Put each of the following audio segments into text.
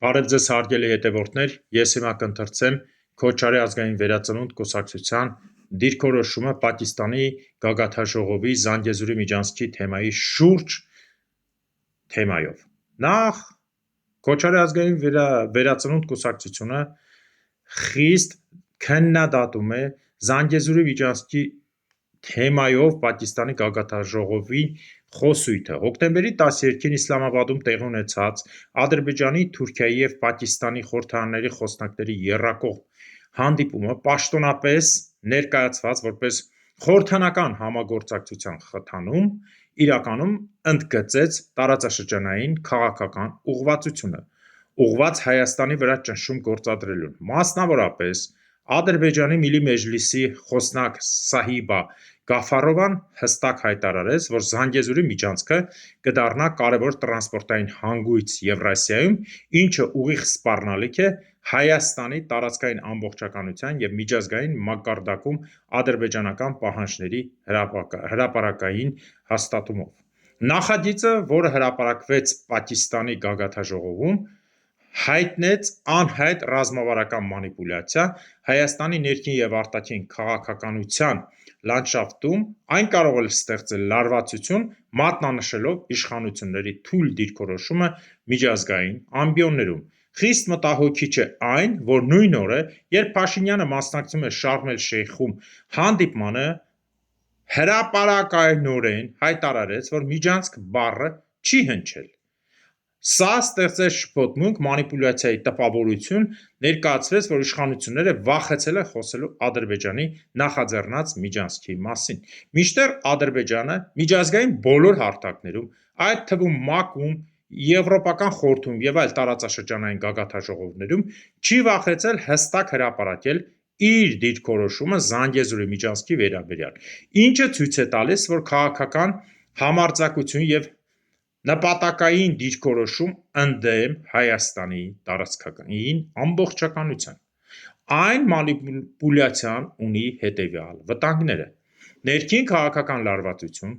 Բարև ձեզ հարգելի հետևորդներ, ես հիմա կընթերցեմ Քոչարի ազգային վերածնունդ կուսակցության դիրքորոշումը Պակիստանի գագաթնաժողովի Զանգեզուրի միջանցքի թեմայի շուրջ թեմայով։ Նախ Քոչարի ազգային վերածնունդ կուսակցությունը խիստ քննադատում է Զանգեզուրի միջանցքի թեմայով Պակիստանի գագաթնաժողովի խոսույթը։ Հոկտեմբերի 12-ին Իսլամաբադում տեղի ունեցած Ադրբեջանի, Թուրքիայի և Պակիստանի խորհրդարանների խոսնակների եռակողմ հանդիպումը պաշտոնապես ներկայացված որպես խորհրդարանական համագործակցության խթանում, իրականում ընդգծեց տարածաշրջանային քաղաքական ուղղվածությունը՝ ուղղված Հայաստանի վրա ճնշում գործադրելուն։ Մասնավորապես, Ադրբեջանի Միլի Մեջլիսի խոսնակ Սահիբա Գաֆարովան հստակ հայտարարեց, որ Զանգեզուրի միջանցքը կդառնա կարևոր տրանսպորտային հանգույց Եվրասիայում, ինչը ուղիղ սպառնալիք է Հայաստանի տարածքային ամբողջականության և միջազգային մակարդակում ադրբեջանական պահանջների հրապարակային հաստատումով։ Նախագիծը, որը հրապարակվեց Պակիստանի գագաթնաժողովում, հայտնեց անհայտ ռազմավարական մանիպուլյացիա Հայաստանի ներքին և արտաքին քաղաքականության լանդշաֆտում, այն կարող է ստեղծել լարվածություն՝ մատնանշելով իշխանությունների թույլ դիրքորոշումը միջազգային ամբիոններում։ Խիստ մտահոգիչ է այն, որ նույն օրը, երբ Փաշինյանը մասնակցում էր Շարմ էլ-Շեյխում հանդիպմանը, հրապարակայնորեն հայտարարեց, որ միջանցք բառը չի հնչել։ Սա ստեղծեց շփոթմունք, մանիպուլյացիայի տպավորություն, ներկայացվեց, որ իշխանությունները վախեցել են խոսելու Ադրբեջանի նախաձեռնած միջանցքի մասին։ Մինչդեռ Ադրբեջանը միջազգային բոլոր հարթակներում, այդ թվում ՄԱԿ-ում, Եվրոպական խորհրդում և այլ տարածաշրջանային գագաթնաժողովներում չի վախեցել հստակ հրապարակել իր դիրքորոշումը Զանգեզուրի միջանցքի վերաբերյալ, ինչը ցույց է տալիս, որ քաղաքական համարձակություն և նպատակային դիրքորոշում ընդդեմ Հայաստանի տարածքային ամբողջականության։ Այն մանիպուլյացիան ունի հետևյալ վտանգները՝ ներքին քաղաքական լարվածություն,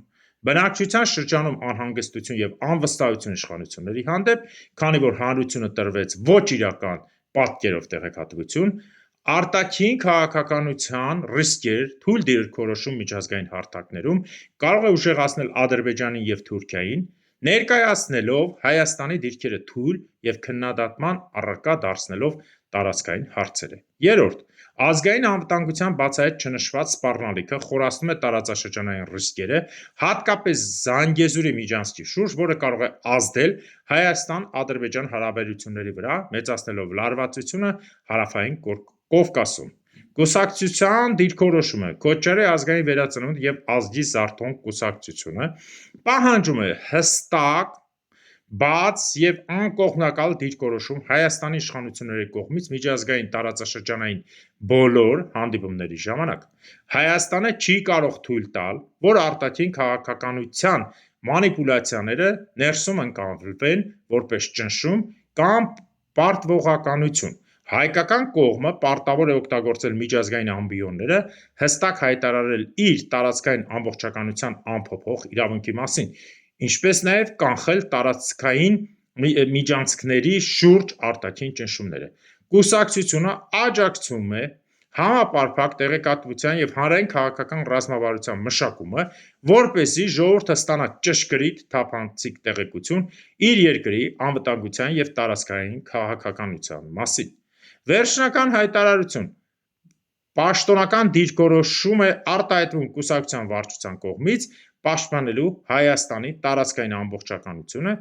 բնակչության շրջանում անհանգստություն և անվստահություն իշխանությունների հանդեպ, քանի որ հանրությունը տրվեց ոչ իրական պատկերով տեղեկատվություն, արտաքին քաղաքականության ռիսկեր, թույլ դիրքորոշում միջազգային հարթակներում, կարող է ուժեղացնել Ադրբեջանին և Թուրքիային, ներկայացնելով Հայաստանի դիրքերը թույլ և քննադատման առարկա դարձնելով տարածքային հարցերը։ Երրորդ, ազգային անվտանգության բացահայտ չնշված սպառնալիքը խորացնում է տարածաշրջանային ռիսկերը, հատկապես Զանգեզուրի միջանցքի շուրջ, որը կարող է ազդել Հայաստան-Ադրբեջան հարաբերությունների վրա, մեծացնելով լարվածությունը Հարավային Կովկասում։ Կուսակցության դիրքորոշումը Քոչարի ազգային վերածնունդ և ազգի զարթոնք կուսակցությունը պահանջում է հստակ, բաց և անկողմնակալ դիրքորոշում Հայաստանի իշխանությունների կողմից միջազգային տարածաշրջանային բոլոր հանդիպումների ժամանակ։ Հայաստանը չի կարող թույլ տալ, որ արտաքին քաղաքականության մանիպուլյացիաները ներսում ընկալվեն որպես ճնշում կամ պարտվողականություն։ Հայկական կողմը պարտավոր է օգտագործել միջազգային ամբիոնները, հստակ հայտարարել իր տարածքային ամբողջականության անփոփոխ իրավունքի մասին, ինչպես նաև կանխել տարածքային միջանցքների շուրջ արտաքին ճնշումները։ Կուսակցությունը աջակցում է համապարփակ տեղեկատվության և հանրային քաղաքական ռազմավարության մշակումը, որպեսզի ժողովուրդը ստանա ճշգրիտ, թափանցիկ տեղեկություն իր երկրի անվտանգության և տարածքային քաղաքականության մասին։ Վերջնական հայտարարություն պաշտոնական դիրքորոշում է արտահայտվում կուսակցության վարչության կողմից՝ պաշտպանելու Հայաստանի տարածքային ամբողջականությունը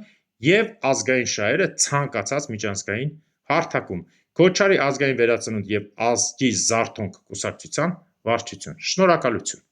և ազգային շահերը ցանկացած միջանցքային հարթակում։ Քոչարի ազգային վերածնունդ և ազգի զարթոնք կուսակցության վարչություն։ Շնորհակալություն։